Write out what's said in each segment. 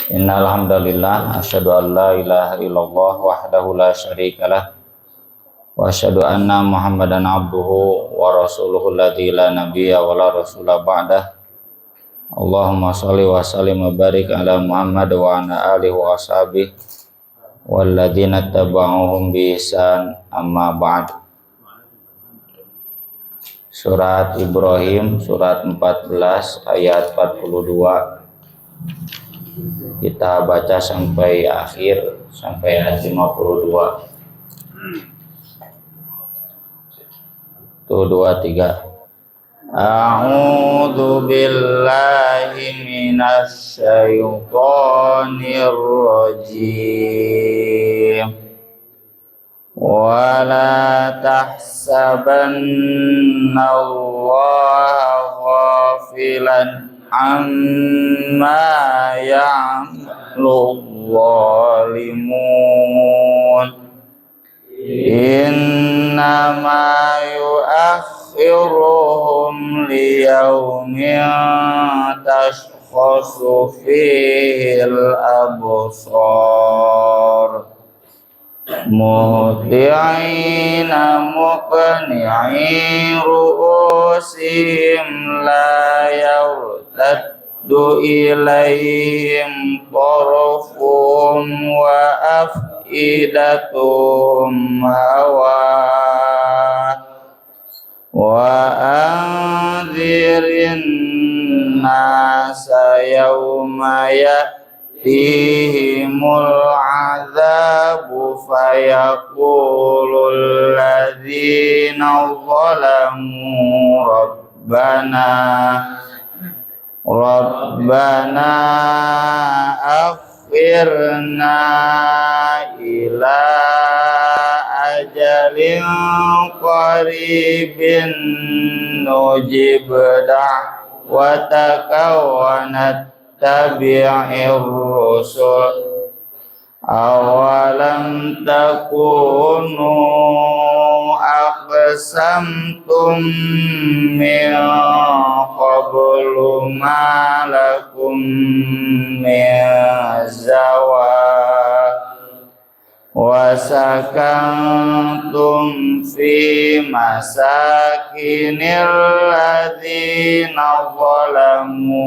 Innal hamdalillah asyhadu an la ilaha illallah wahdahu la syarikalah wa asyhadu anna Muhammadan abduhu wa rasuluhu alladzi la nabiyya wa la rasula ba'dah. Allahumma shalli wa sallim wa barik ala Muhammad wa ala alihi wa ashabihi walladzina tabauhum bi ihsan amma ba'd. Surat Ibrahim surat 14 ayat 42. Kita baca sampai akhir, sampai ayat 52. Tuh 2, 3. A'udzu billahi minasy syaithanir rajim. Wa la tahsabanna Allaha ghafilan amma ya'malu zalimun innama yu'akhiruhum liyaumin tashkhasu fihil absar muhti'ina muqni'i ru'usihim la yartaddu ilaihim tarfuhum wa af'idatum hawa wa anzirin nasa yawma ya'tihimul azabu fayaqulul ladzina zalamu Rabbana akhirna ila ajalin qaribin nujib da'wataka wa nattabi'ir rusul awalam takunu aqsamtum min qablu ma lakum min zawal wa sakantum fi masakinil ladzina zalamu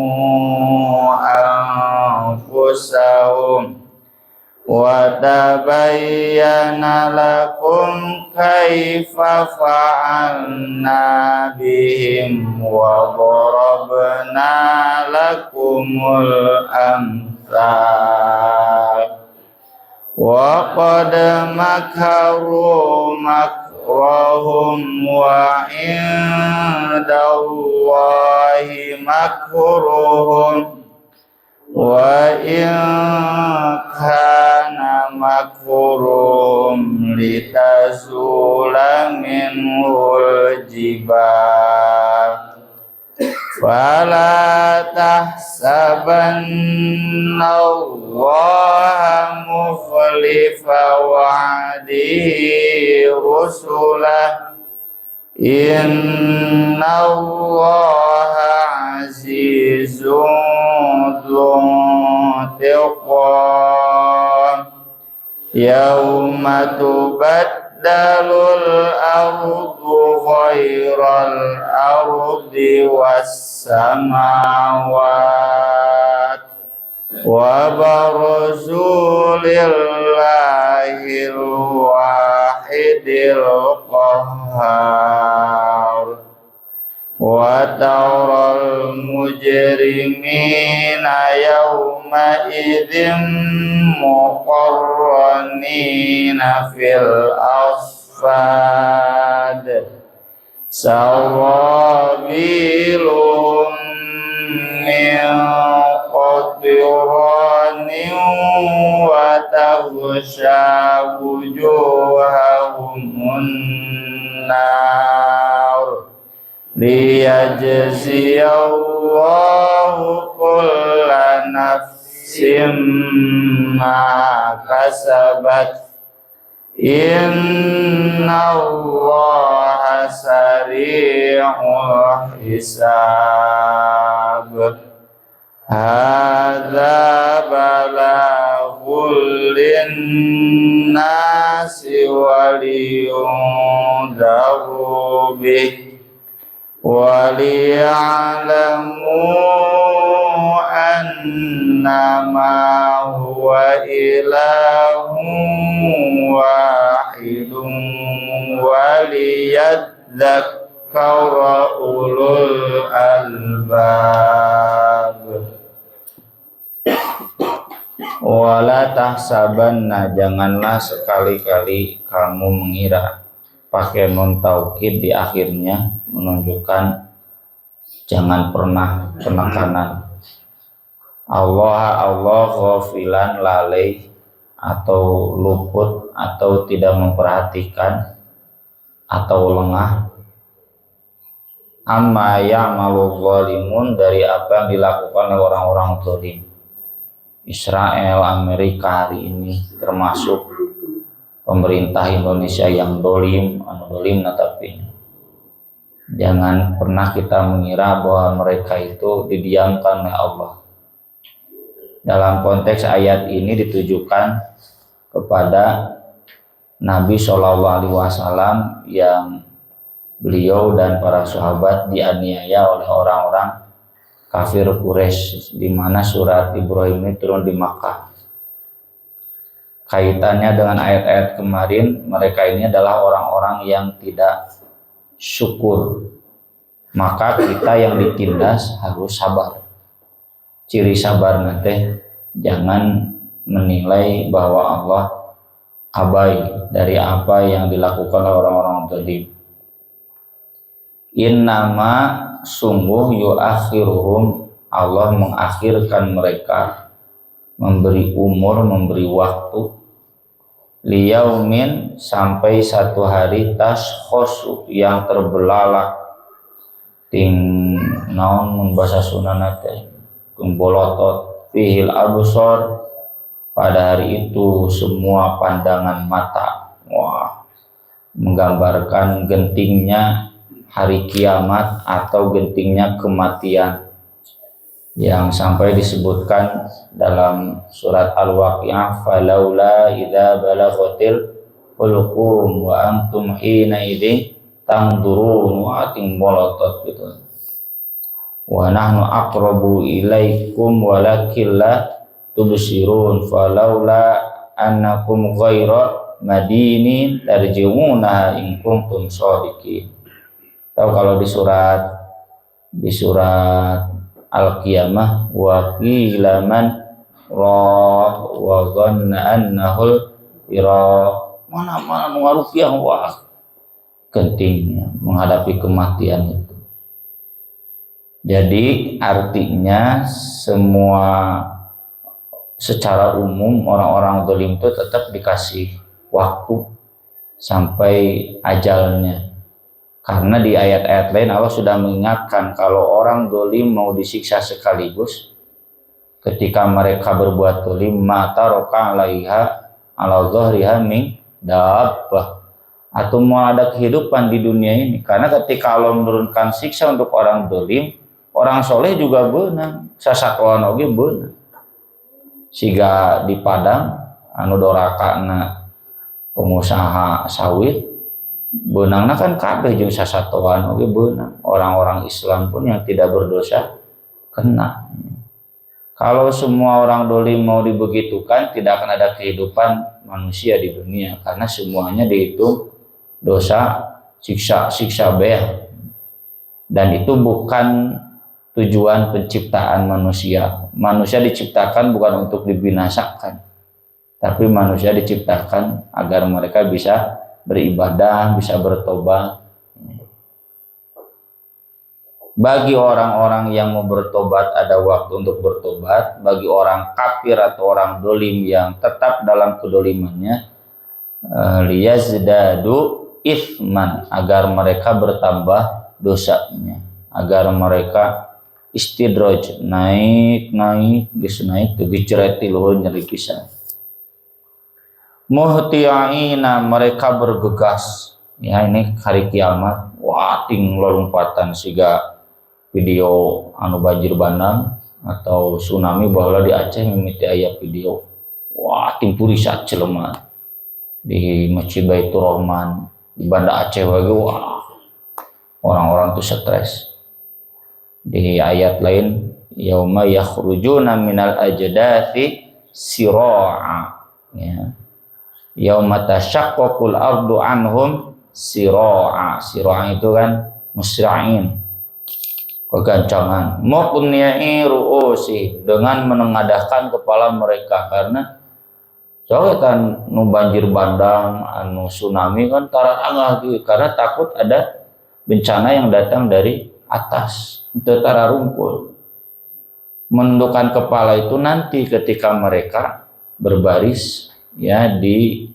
anfusahum wa tabayyana lakum kaifa fa'alna bihim wa darabna lakumul amsal wa qad makaru makrahum wa indallahi makruhum wa in kana makrum litazula minhul jibal fala tahsabanna Allaha mukhlifa wa'dihi rusulah inna Allaha azizun intiqam yauma tubaddalul ardu ghairal ardi was samawat wa barzu lillahil wahidil qahhar wa taral mujrimina yawma idzin muqarranina fil asfad sawabilum min qatiranin wa taghsha wujuhahumun nar liyajziyallahu kulla nafsin ma kasabat innallaha sari'ul hisab hadza balaghul linnasi waliyundaru bih waliya'lamu annama huwa ilahun wahidun waliyadzakkara ulul albab. Wala tahsabanna, janganlah sekali-kali kamu mengira, pakai nun taukid di akhirnya menunjukkan jangan pernah penekanan. Allah ghafilan, lalai atau luput atau tidak memperhatikan atau lengah amma ya'malu zalimun, dari apa yang dilakukan oleh orang-orang zalim. Israel, Amerika hari ini, termasuk pemerintah Indonesia yang dolim, tapi jangan pernah kita mengira bahwa mereka itu didiamkan oleh Allah. Dalam konteks ayat ini ditujukan kepada Nabi SAW yang beliau dan para sahabat dianiaya oleh orang-orang kafir Quraisy, di mana surat Ibrahim ini turun di Makkah. Kaitannya dengan ayat-ayat kemarin, mereka ini adalah orang-orang yang tidak syukur. Maka kita yang ditindas harus sabar. Ciri sabar nanti jangan menilai bahwa Allah abai dari apa yang dilakukan oleh orang-orang zalim. Innama, sungguh, yuakhiruhum, Allah mengakhirkan mereka, memberi umur, memberi waktu, liyaumin, sampai satu hari, tashkhosu, yang terbelalak, ting naon membahasa sunanate, bolotot, fihil absor, pada hari itu semua pandangan mata, menggambarkan gentingnya hari kiamat atau gentingnya kematian yang sampai disebutkan dalam surat Al-Waqi'ah, falaula idza balaghatil hulqum wa antum hina idzi tangdurun, wa ting bolotot gitu. Wa nahnu aqrabu ilaikum walakin la tubsirun falaula annakum ghaira madinin tarji'una in kuntum shadiqin. Tahu kalau di surat Al-Qiyamah, wa qila man rah wa dhanna annahul firaq, mana ngarupiah, wah gentingnya menghadapi kematian itu. Jadi artinya semua secara umum orang-orang zalim itu tetap dikasih waktu sampai ajalnya. Karena di ayat-ayat lain Allah sudah mengingatkan kalau orang zalim mau disiksa sekaligus, ketika mereka berbuat zalim, mata roka alaiha ala dhahriha min dabbah, atau mau ada kehidupan di dunia ini. Karena ketika Allah menurunkan siksa untuk orang zalim, orang soleh juga beunang, sasatuan oge beunang. Siga di Padang anu dorakana pengusaha sawit, beunangna kan kabeh jeung sasatuan oge beunang. Orang-orang Islam pun yang tidak berdosa kena. Kalau semua orang dolim mau dibegitukan, tidak akan ada kehidupan manusia di dunia, karena semuanya dihitung dosa, siksa beh. Dan itu bukan tujuan penciptaan manusia. Manusia diciptakan bukan untuk dibinasakan, tapi manusia diciptakan agar mereka bisa beribadah, bisa bertobat. Bagi orang-orang yang mau bertobat ada waktu untuk bertobat. Bagi orang kafir atau orang dolim yang tetap dalam kedolimannya, liyazdadu ithman, agar mereka bertambah dosanya, agar mereka istidraj, naik dicereti luhur nyeri pisan. Muhti'ina, mereka bergegas. Ya, ini hari kiamat, wah ting lompatan siga video anu banjir bandang, atau tsunami bahwa di Aceh mimiti aya video. Wah, timpuri saat jelema di Masjid Baitur Rahman di Banda Aceh lagi, wah orang-orang tuh stres. Di ayat lain, yauma yakhrujuna minal ajdathi sira'a, ya. Yauma tashaqqaqul ardu anhum sira'a. Sira'a itu kan musra'in, kegancangan. Muqni'i ru'usi, dengan menengadahkan kepala mereka, karena soalnya kan nu banjir bandang, anu tsunami kan tarang karena takut ada bencana yang datang dari atas, itu tara rumpul. Menundukkan kepala itu nanti ketika mereka berbaris ya di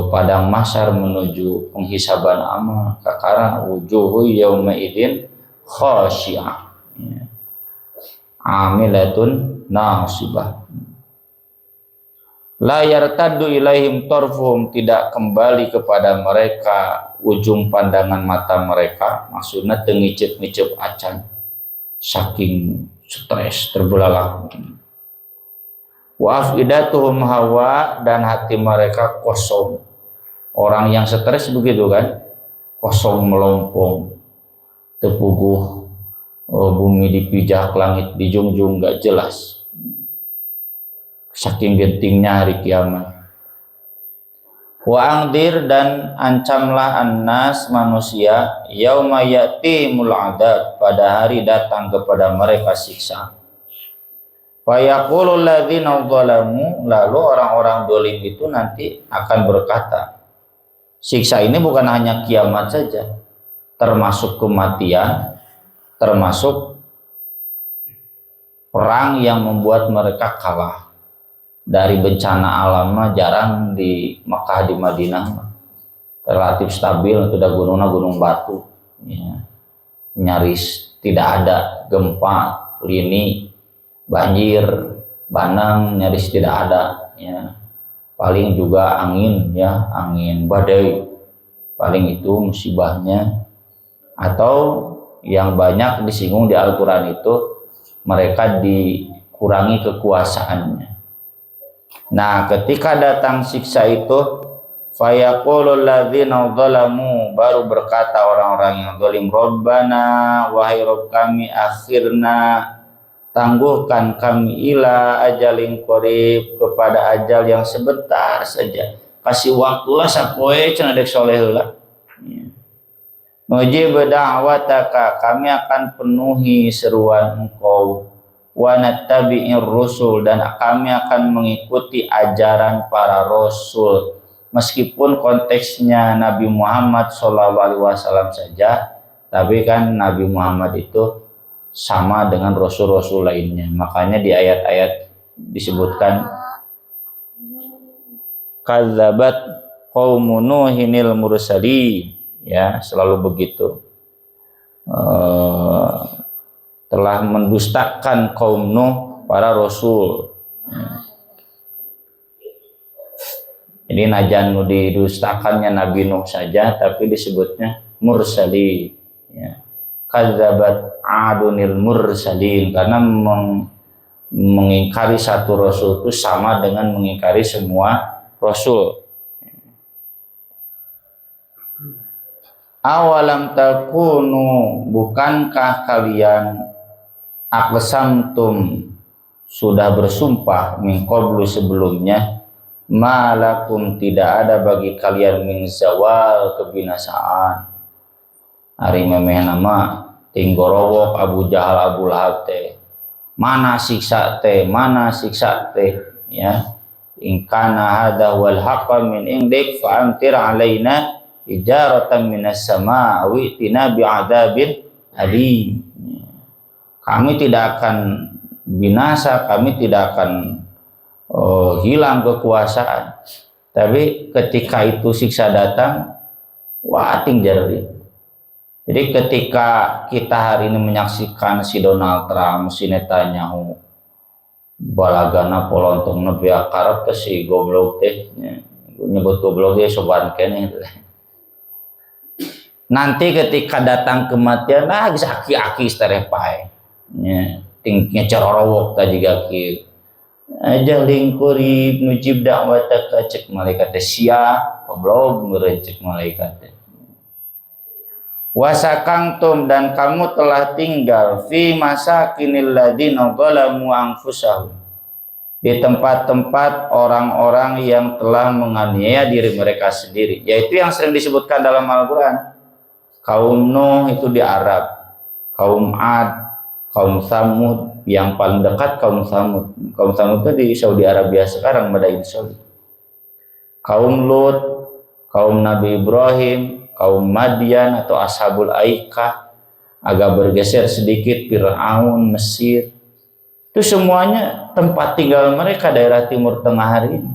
padang mahsyar menuju penghisaban amal. Kakara wujuhu yauma idzin khasyi'ah, ya. Amilatun nasibah. La yartaddu ilaihim tarfuhum, tidak kembali kepada mereka ujung pandangan mata mereka, maksudnya tengicip-ngicip acan saking stres terbelalak. Wa afidatuhum hawa, dan hati mereka kosong. Orang yang stres begitu kan, kosong melompong, tepuguh, bumi dipijak, langit dijunjung, gak jelas, saking gentingnya hari kiamat. Wa angdir, dan ancamlah annas manusia, yauma ya'timul adab, pada hari datang kepada mereka siksa. Fa yaqulul ladzina zalamu, lalu orang-orang dolim itu nanti akan berkata, siksa ini bukan hanya kiamat saja, termasuk kematian, termasuk perang yang membuat mereka kalah. Dari bencana alamnya jarang di Makkah, di Madinah relatif stabil, sudah gunungnya gunung batu, ya. Nyaris tidak ada gempa, lini, banjir bandang nyaris tidak ada, ya. Paling juga angin, ya, angin badai, paling itu musibahnya. Atau yang banyak disinggung di Al-Quran itu, mereka dikurangi kekuasaannya. Nah, ketika datang siksa itu, fayaqulul ladzina zalamu, baru berkata orang-orang yang zalim, Rabbana, wahai Rabb kami, akhirna, tangguhkan kami, ila ajalin qarib, kepada ajal yang sebentar saja, kasih waktulah sapoe cenah dek soleh heula. Nujib da'wataka, kami akan penuhi seruan engkau, wa nattabi'ir rusul, dan kami akan mengikuti ajaran para rasul. Meskipun konteksnya Nabi Muhammad SAW saja, tapi kan Nabi Muhammad itu sama dengan rasul-rasul lainnya. Makanya di ayat-ayat disebutkan kadzabat qaumun nuhinil mursalin, ya, selalu begitu. Telah mendustakan kaum Nuh para rasul. Jadi najan didustakannya Nabi Nuh saja, tapi disebutnya mursali, ya. Kadzabat adunil mursalin, karena mengingkari satu rasul itu sama dengan mengingkari semua rasul. Awalam takunu, bukankah kalian aqsamtum, sudah bersumpah, min qablu, sebelumnya, malakum, tidak ada bagi kalian min zawal, kebinasaan. Ari memeh nama tinggorowok Abu Jahal, Abu Lahab teh, mana siksa teh, mana siksa teh, ya. In kana hadza wal haqqa min indik fa amtir alaina ijaratan minas samaa'i tina bi'adzabin alim. Kami tidak akan binasa, kami tidak akan hilang kekuasaan, tapi ketika itu siksa datang, wating jari. Jadi ketika kita hari ini menyaksikan si Donald Trump, si Netanyahu, balagana polontongna pihak karep teh si goblok teh, nyebut goblok ya soban kene. Nanti ketika datang kematian, bisa aki-aki sterepai, ya. tingnya corowok tadi gaki aja lingkuri mujib dakwataka cek malaikat sia goblok merencek malaikat wasakangtum dan kamu telah tinggal fi masakinil ladzina zalamu anfusahum di tempat-tempat orang-orang yang telah menganiaya diri mereka sendiri, yaitu yang sering disebutkan dalam Al-Quran. Kaum Nuh itu di Arab, kaum Ad, kaum Samud, yang paling dekat kaum Samud. Kaum Samud itu di Saudi Arabia sekarang, Madain Saudi. Kaum Lut, kaum Nabi Ibrahim, kaum Madian atau Ashabul Aikah, agak bergeser sedikit Fir'aun, Mesir. Itu semuanya tempat tinggal mereka daerah Timur Tengah hari ini.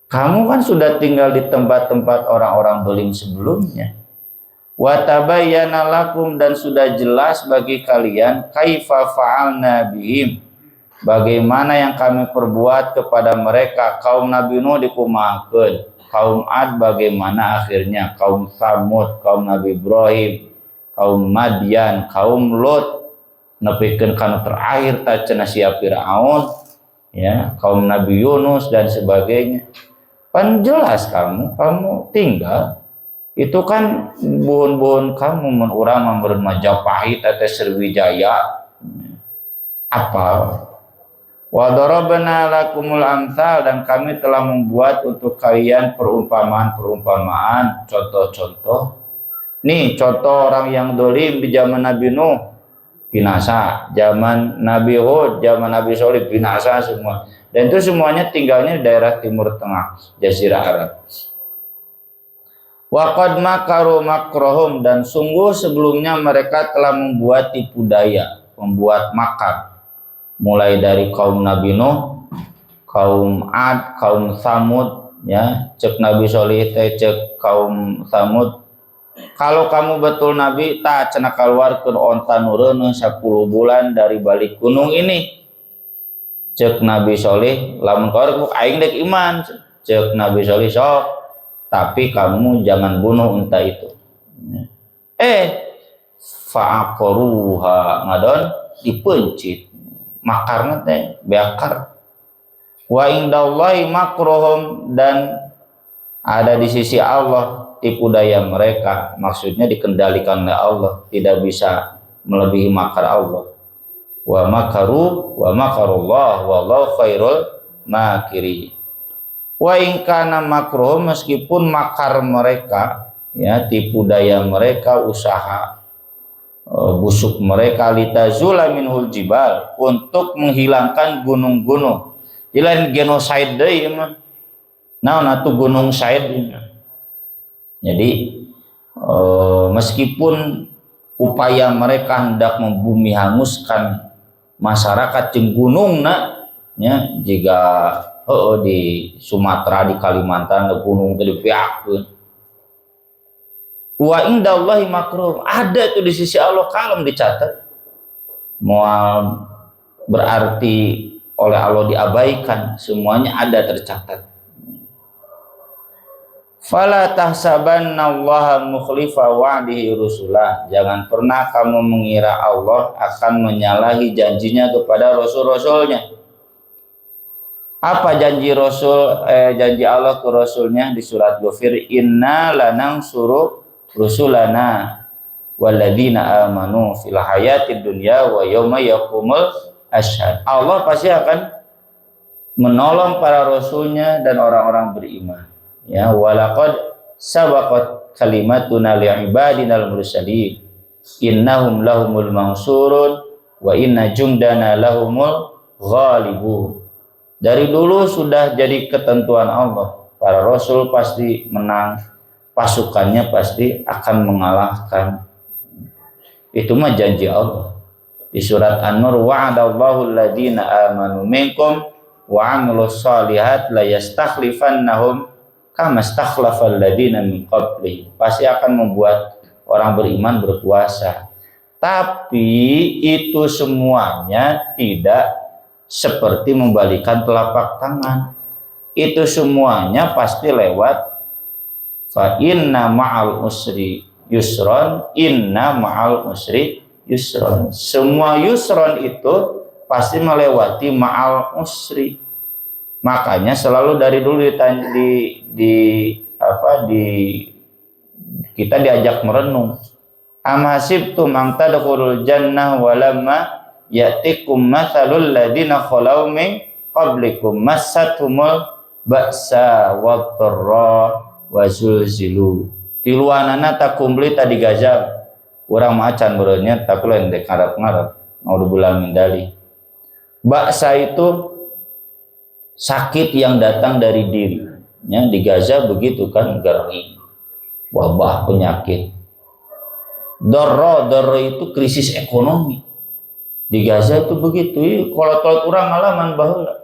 Kamu kan sudah tinggal di tempat-tempat orang-orang dolim sebelumnya. Wa tabayyana lakum dan sudah jelas bagi kalian kaifa fa'alna bihim, bagaimana yang kami perbuat kepada mereka. Kaum Nabi Nuh dikumakeun, kaum Ad bagaimana akhirnya, kaum Samud, kaum Nabi Ibrahim, kaum Madian, kaum Lut nepikeun kana terakhir tacena sia Firaun, ya, kaum Nabi Yunus dan sebagainya. Kan jelas kamu tinggal itu kan buhun-buhun kamu mun urang meureun Majapahit atau Sriwijaya apa. Wa darabna lakumul amsal dan kami telah membuat untuk kalian perumpamaan-perumpamaan, contoh-contoh. Nih contoh orang yang dolim di zaman Nabi Nuh binasa, zaman Nabi Hud, zaman Nabi Shalih binasa semua. Dan itu semuanya tinggalnya di daerah Timur Tengah, Jazirah Arab. Wa qad makaru makrohum dan sungguh sebelumnya mereka telah membuat tipu daya, membuat makar. Mulai dari kaum Nabi Nuh, kaum Ad, kaum Samud, ya, cek Nabi Shalih teh cek kaum Samud. Kalau kamu betul Nabi, tak cenah keluarkeun onta nureun 10 bulan dari balik gunung ini. Cek Nabi Shalih, lamun keluar aing dek iman. Cek Nabi Shalih, sok, tapi kamu jangan bunuh unta itu. Fa'aqaruha ngadon dipencit. Makarna teh beakar. Wa indallahi makruhum dan ada di sisi Allah tipu daya mereka, maksudnya dikendalikan oleh Allah, tidak bisa melebihi makar Allah. Wa makaru wa makarullah wallahu khairul makiri. Wa in kana makruh, meskipun makar mereka, ya, tipu daya mereka, usaha busuk mereka, litazula minhul jibal, untuk menghilangkan gunung-gunung. Lain genocide deui mah. Naon atuh gunung Said. Jadi meskipun upaya mereka hendak membumi hanguskan masyarakat jeung gunungna, nya jika di Sumatera, di Kalimantan gunung teh dipiakeun. Wa indallahi makruh, ada itu di sisi Allah, kalem dicatat. Moal berarti oleh Allah diabaikan, semuanya ada tercatat. Fala tahsabannallaha mukhlifa wa'dihi rusulah, jangan pernah kamu mengira Allah akan menyalahi janjinya kepada rasul-rasulnya. Apa janji Rasul, janji Allah ke Rasulnya di surat Ghafir, inna lanansuru rusulana walladzina amanu fil hayatid dunya wa yauma yaqumul ashhad. Allah pasti akan menolong para rasulnya dan orang-orang beriman. Ya, walaqad sabaqat kalimatuna li'ibadinal mursalin innahum lahumul mansurun wa inna jundana lahumul ghalibun. Dari dulu sudah jadi ketentuan Allah, para rasul pasti menang, pasukannya pasti akan mengalahkan. Itu mah janji Allah. Di surat An-Nur, wa'adallahu alladhina amanu minkum wa 'amilus shalihat la yastakhlifannahum kama stakhlafal ladina min qabli. Pasti akan membuat orang beriman berkuasa. Tapi itu semuanya tidak seperti membalikan telapak tangan. Itu semuanya pasti lewat fa inna ma'al usri yusron, inna ma'al usri yusron. Semua yusron itu pasti melewati ma'al usri. Makanya selalu dari dulu kita diajak merenung. Am hasibtum an tadkhulul jannah walamma ya'tikum mathalul ladina khalau min qablikum massathumul ba'sa wadh-dharra wa zulzilu. Tiluanana takumbli tadi gajah urang macan beureunya tapi lain dek ngarep-ngarep mau dibulang mindali. Ba'sa itu sakit yang datang dari diri. Ya, di Gaza begitu kan, gering, wabah, penyakit. Dharra itu krisis ekonomi. Di Gaza itu begitu. Kalau orang ngalaman baheula.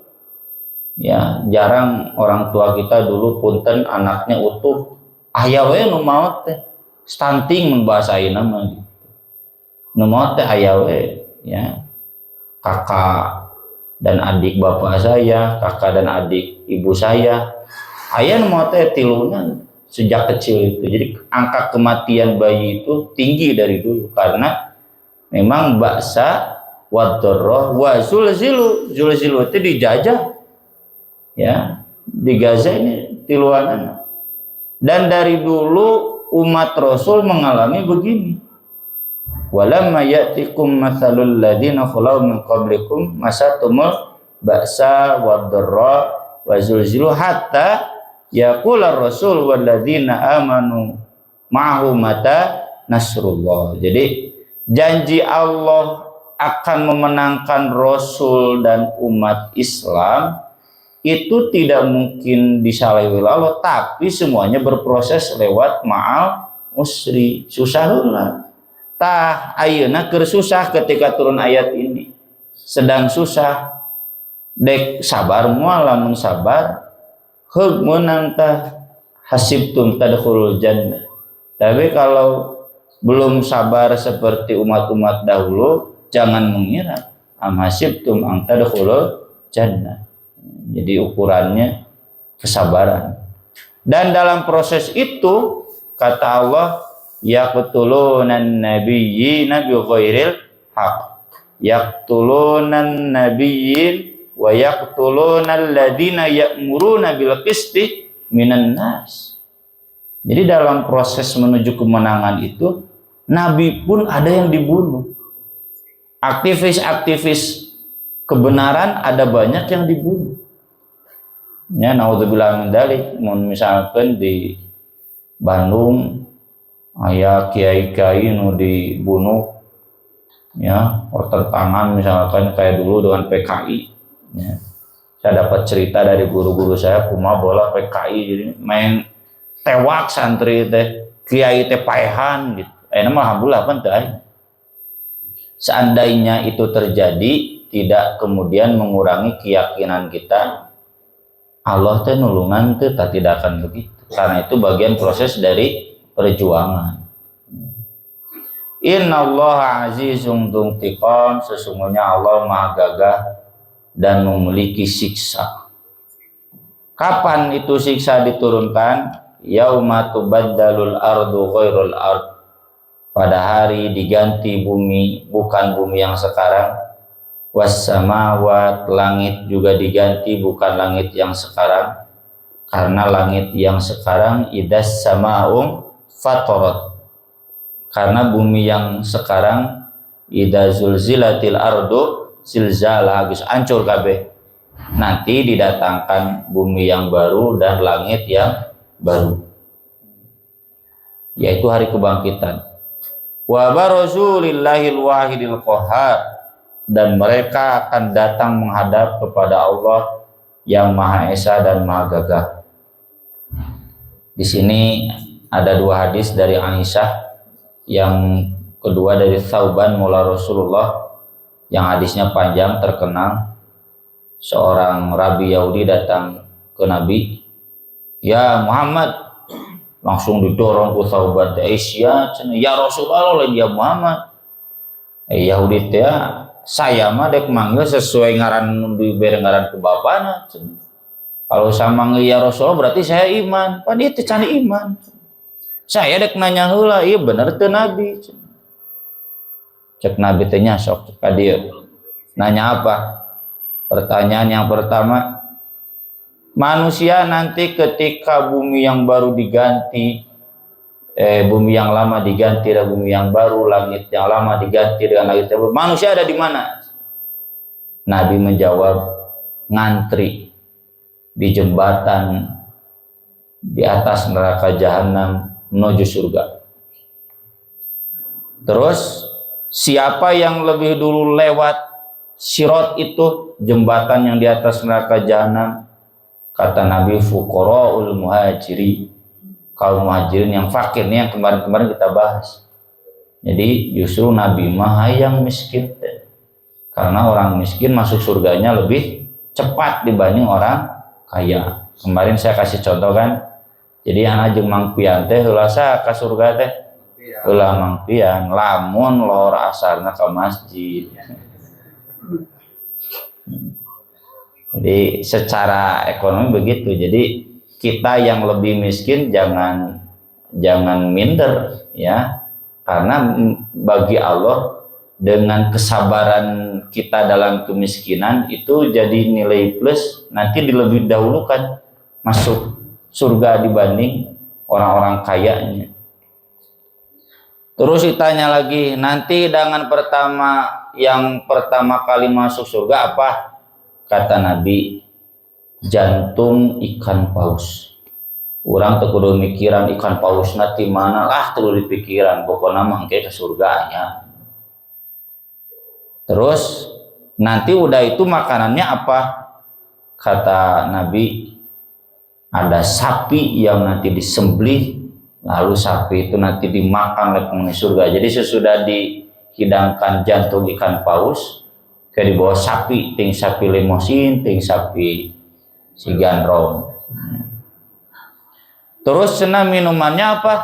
Ya, jarang orang tua kita dulu punten anaknya utuh. Aya we nu maot teh. Stunting mun bahasa ayeuna mah gitu. Nu maot teh aya we, ya. Kakak dan adik bapak saya, kakak dan adik ibu saya. Aya nu maot teh tiluna sejak kecil itu. Jadi angka kematian bayi itu tinggi dari dulu karena memang ba'sa wadh-dharra wa zulzilu. Zulzilu itu dijajah. Ya, di Gaza ini tiluanan. Dan dari dulu umat Rasul mengalami begini. Walamma ya'tikum mathalul ladzina khalau min qablikum masatumul ba'sa wadh-dharra wa zulzilu hatta yaqula ar-rasul wal ladzina amanu ma'ahu mata nasrullah. Jadi janji Allah akan memenangkan Rasul dan umat Islam itu tidak mungkin disalahi Allah, tapi semuanya berproses lewat ma'al usri, susah heula. Tah ayeuna keur susah ketika turun ayat ini. Sedang susah. Dek sabar moal lamun sabar. Heug meunang tah hasibtum tadkhulul jannah. Tapi kalau belum sabar seperti umat-umat dahulu, jangan mengira am hasibtum an tadkhulul jannah. Jadi ukurannya kesabaran. Dan dalam proses itu kata Allah yaqtulunan nabiyyina bighairil haq. Yaqtulunan nabiyyin wa yaqtulunal ladzina ya'muruna bil qisti minan nas. Jadi dalam proses menuju kemenangan itu nabi pun ada yang dibunuh. Aktivis-aktivis kebenaran ada banyak yang dibunuh. Ya, naudzubillah min dzalik. Misalkan di Bandung aya kiai-kiai nu dibunuh, ya, tertangan misalkan kayak dulu dengan PKI. Ya. Saya dapat cerita dari guru-guru saya kumaha bola PKI jadi main tewak santri teh, kiai teh paehan gitu. Mah alhamdulillah pan teh. Seandainya itu terjadi tidak kemudian mengurangi keyakinan kita Allah teh nulungan teh tidak akan begitu. Karena itu bagian proses dari perjuangan. Innallaha azizun dzuntiqam, sesungguhnya Allah Maha Gagah dan memiliki siksa. Kapan itu siksa diturunkan? Yauma tubaddalul ardu ghairul ard. Pada hari diganti bumi bukan bumi yang sekarang. Was-samawat, langit juga diganti bukan langit yang sekarang. Karena langit yang sekarang idas sama'um fatorat. Karena bumi yang sekarang idza zulzilatil ardu zilzala, geus hancur kabeh. Nanti didatangkan bumi yang baru dan langit yang baru, yaitu hari kebangkitan. Wa barazu lillahil wahidil qahhar, dan mereka akan datang menghadap kepada Allah yang Maha Esa dan Maha Gagah. Di sini ada dua hadis dari Aisyah, yang kedua dari Thauban maula Rasulullah, yang hadisnya panjang terkenal. Seorang rabi Yahudi datang ke Nabi, "Ya Muhammad," langsung didorong ke Thauban, "Ya Rasulullah," lain "Ya Muhammad." Yahudi teh, "Saya mah dek manggil sesuai ngaran dibere ngaran ku bapana. Kalau saya manggil ya Rasulullah berarti saya iman. Pan itu can iman. Saya dek nanya heula, ieu bener teu Nabi." Cek Nabi tanya sok ka dieu. Nanya apa? Pertanyaan yang pertama, manusia nanti ketika bumi yang baru diganti, bumi yang lama diganti dengan bumi yang baru, langit yang lama diganti dengan langit yang baru, manusia ada di mana? Nabi menjawab, ngantri di jembatan di atas neraka jahanam menuju surga. Terus siapa yang lebih dulu lewat Sirat itu, jembatan yang di atas neraka jahanam, kata Nabi, fuqaraul muhajiri, kaum muhajirin yang fakir. Ini yang kemarin-kemarin kita bahas. Jadi justru Nabi mah yang miskin, karena orang miskin masuk surganya lebih cepat dibanding orang kaya. Kemarin saya kasih contoh kan, jadi anak jeung Mang Pian teh heula sa ka surga teh heula Mang Pian, lamun lor asarna ka masjid. Jadi secara ekonomi begitu. Jadi kita yang lebih miskin jangan minder ya, karena bagi Allah dengan kesabaran kita dalam kemiskinan itu jadi nilai plus, nanti dilebih dahulukan masuk surga dibanding orang-orang kayanya. Terus ditanya lagi, nanti dengan yang pertama kali masuk surga apa? Kata Nabi, jantung ikan paus. Orang teu kudu mikiran ikan paus nanti mana lah, teu dipikiran, pokoknya mah engke ke surga ya. Terus nanti udah itu makanannya apa? Kata Nabi, ada sapi yang nanti disembelih, lalu sapi itu nanti dimakan oleh penghuni surga. Jadi sesudah dihidangkan jantung ikan paus, kayak di bawah sapi, ting sapi limosin, ting sapi si gandrong. Terus cena minumannya apa?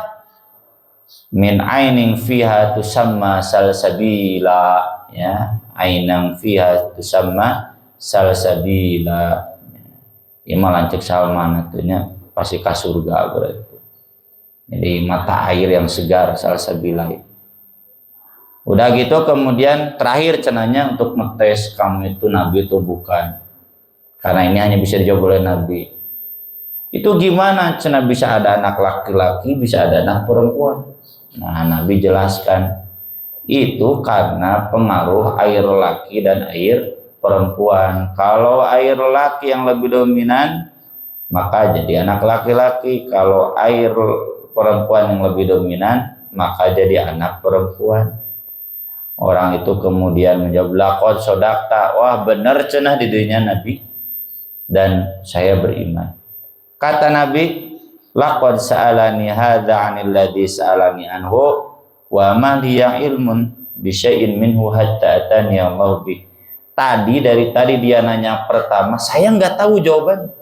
Min ainin fiha tusamma salsabila, ya, ainang fiha tusamma salsabila. Ima lancik salman atunya pasti ka surga berarti. Jadi mata air yang segar salsabila itu. Udah gitu kemudian terakhir cenanya untuk ngetes kamu itu nabi atau bukan. Karena ini hanya bisa dijawab oleh Nabi. Itu gimana cenah bisa ada anak laki-laki, bisa ada anak perempuan? Nah, Nabi jelaskan. Itu karena pengaruh air laki dan air perempuan. Kalau air laki yang lebih dominan, maka jadi anak laki-laki. Kalau air perempuan yang lebih dominan, maka jadi anak perempuan. Orang itu kemudian menjawab, laqad sodakta, wah benar cenah di dunia Nabi, dan saya beriman. Kata Nabi, laqad sa'alani hadza 'anil ladzi sa'alani anhu wa ma liya ilmun bi syai'in minhu hatta atani Allah bi. Dari tadi dia nanya pertama, saya nggak tahu jawaban.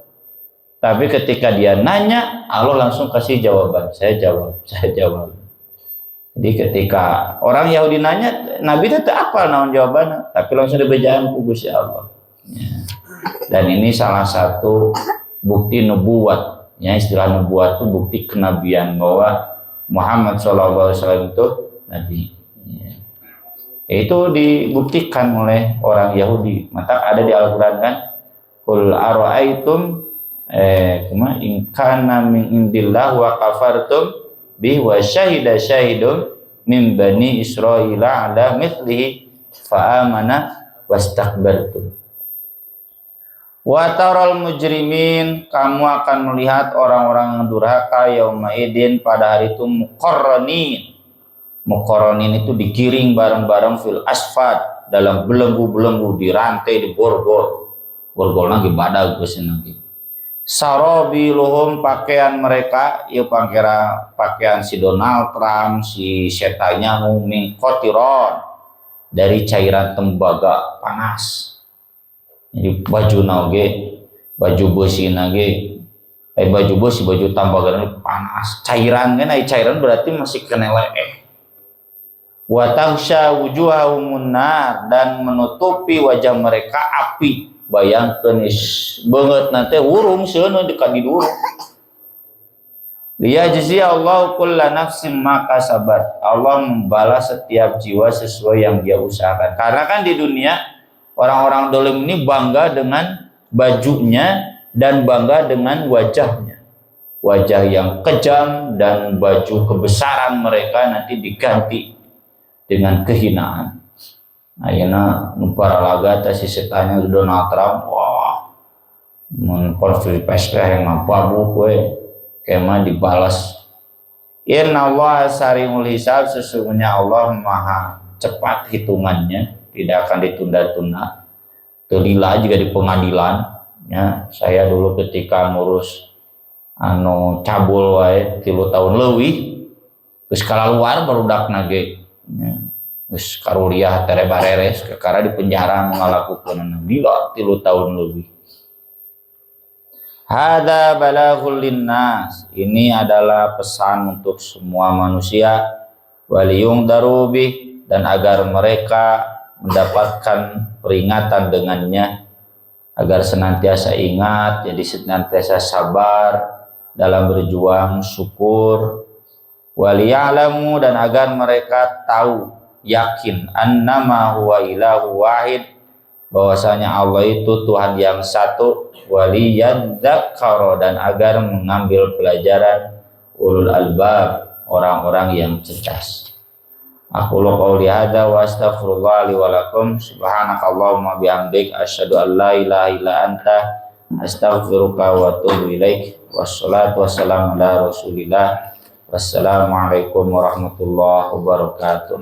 Tapi ketika dia nanya, Allah langsung kasih jawaban. Saya jawab. Jadi ketika orang Yahudi nanya, Nabi itu apa naon jawabannya, tapi langsung dibejaan ku Gusti Allah. Ya. Dan ini salah satu bukti nubuat. Ya, istilah nubuat itu bukti kenabian bahwa Muhammad SAW itu Nabi. Ya. Itu dibuktikan oleh orang Yahudi. Maka ada di Al-Quran kan, Qul ara'aitum in kana min indillah wa kafartum bi wa syahida syahidun min bani Israila ala mithlihi fa amana wastakbartum. Wa taral mujrimin, kamu akan melihat orang-orang yang durhaka yauma idin pada hari itu muqarranin itu digiring bareng-bareng fil asfad, dalam belenggu-belenggu, dirantai, diborgol lagi badag geus nanti. Sarabiluhum, pakaian mereka, ya pakaian si Donald Trump, si Netanyahu, min qatiron, dari cairan tembaga panas. Jadi baju nage, baju besi nage, baju besi, baju tembaga panas, cairan kan, cairan berarti masih kena leeh. Wa tahsya wujuhahum nar, dan menutupi wajah mereka api. Bayangkeun banget nanti urung seuneun di kadi dulu. Liyajzi Allah kulla nafsin ma kasabat. Allah membalas setiap jiwa sesuai yang dia usahakan. Karena kan di dunia orang-orang dolim ini bangga dengan bajunya dan bangga dengan wajahnya. Wajah yang kejam dan baju kebesaran mereka nanti diganti dengan kehinaan. Ayeuna nu paralaga teh si setannya Donald Trump, wah, konferensi yang mampu abu we kema dibalas. Inna Allah sari'ul hisab, sesungguhnya Allah maha cepat hitungannya, tidak akan ditunda-tunda. Telila juga di pengadilan. Ya, saya dulu ketika ngurus cabul wae 3 tahun leuwih, geus kalaluar barudak nage. Ya, geus karuliah tere bareres kakara di penjara ngalakukeun gila 3 tahun lebih. Hada balaghul linnas, ini adalah pesan untuk semua manusia, waliyung darubih, dan agar mereka mendapatkan peringatan dengannya, agar senantiasa ingat, jadi senantiasa sabar dalam berjuang, syukur, waliya'lamu, dan agar mereka tahu, yakin, annama huwa ilahu wahid, bahwasanya Allah itu Tuhan yang satu, waliyadzakara, dan agar mengambil pelajaran ulul albab, orang-orang yang cerdas. Aku qouli hadza wa astaghfirullah li wa lakum, subhanakallahumma bihamdik, asyhadu an la ilaha illa anta, astaghfiruka wa atubu ilaik. Wassalatu wassalamu ala rasulillah. Wassalamualaikum warahmatullahi wabarakatuh.